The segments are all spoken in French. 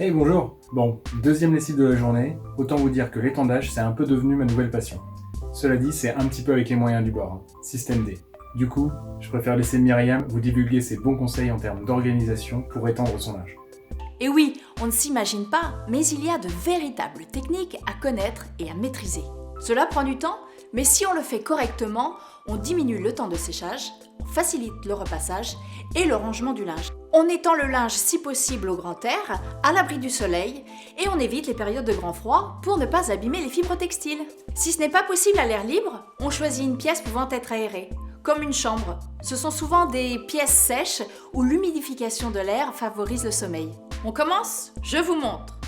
Hey bonjour. Bon, deuxième lessive de la journée, autant vous dire que l'étendage c'est un peu devenu ma nouvelle passion. Cela dit, c'est un petit peu avec les moyens du bord, système D. Du coup, je préfère laisser Myriam vous divulguer ses bons conseils en termes d'organisation pour étendre son linge. Et oui, on ne s'imagine pas, mais il y a de véritables techniques à connaître et à maîtriser. Cela prend du temps, mais si on le fait correctement, on diminue le temps de séchage, on facilite le repassage et le rangement du linge. On étend le linge si possible au grand air, à l'abri du soleil, et on évite les périodes de grand froid pour ne pas abîmer les fibres textiles. Si ce n'est pas possible à l'air libre, on choisit une pièce pouvant être aérée, comme une chambre. Ce sont souvent des pièces sèches où l'humidification de l'air favorise le sommeil. On commence ? Je vous montre.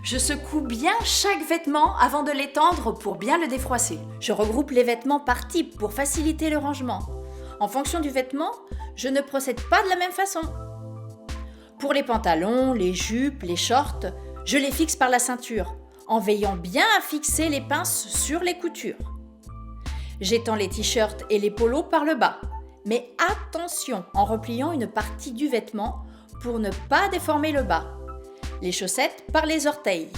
Je secoue bien chaque vêtement avant de l'étendre pour bien le défroisser. Je regroupe les vêtements par type pour faciliter le rangement. En fonction du vêtement, je ne procède pas de la même façon. Pour les pantalons, les jupes, les shorts, je les fixe par la ceinture, en veillant bien à fixer les pinces sur les coutures. J'étends les t-shirts et les polos par le bas, mais attention en repliant une partie du vêtement pour ne pas déformer le bas. Les chaussettes par les orteils,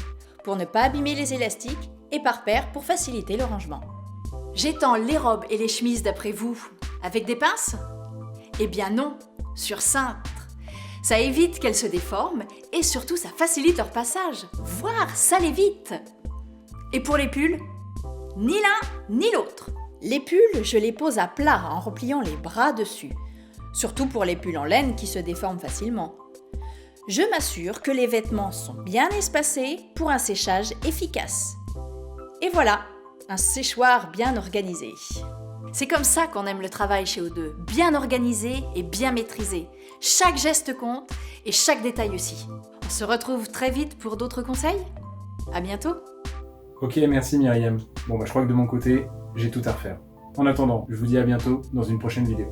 pour ne pas abîmer les élastiques, et par paire pour faciliter le rangement. J'étends les robes et les chemises d'après vous, avec des pinces ? Eh bien non, sur cintre. Ça évite qu'elles se déforment et surtout ça facilite leur passage, voire ça l'évite. Et pour les pulls ? Ni l'un ni l'autre. Les pulls, je les pose à plat en repliant les bras dessus, surtout pour les pulls en laine qui se déforment facilement. Je m'assure que les vêtements sont bien espacés pour un séchage efficace. Et voilà, un séchoir bien organisé. C'est comme ça qu'on aime le travail chez O2, bien organisé et bien maîtrisé. Chaque geste compte et chaque détail aussi. On se retrouve très vite pour d'autres conseils. À bientôt. Ok, merci Myriam. Bon je crois que de mon côté, j'ai tout à refaire. En attendant, je vous dis à bientôt dans une prochaine vidéo.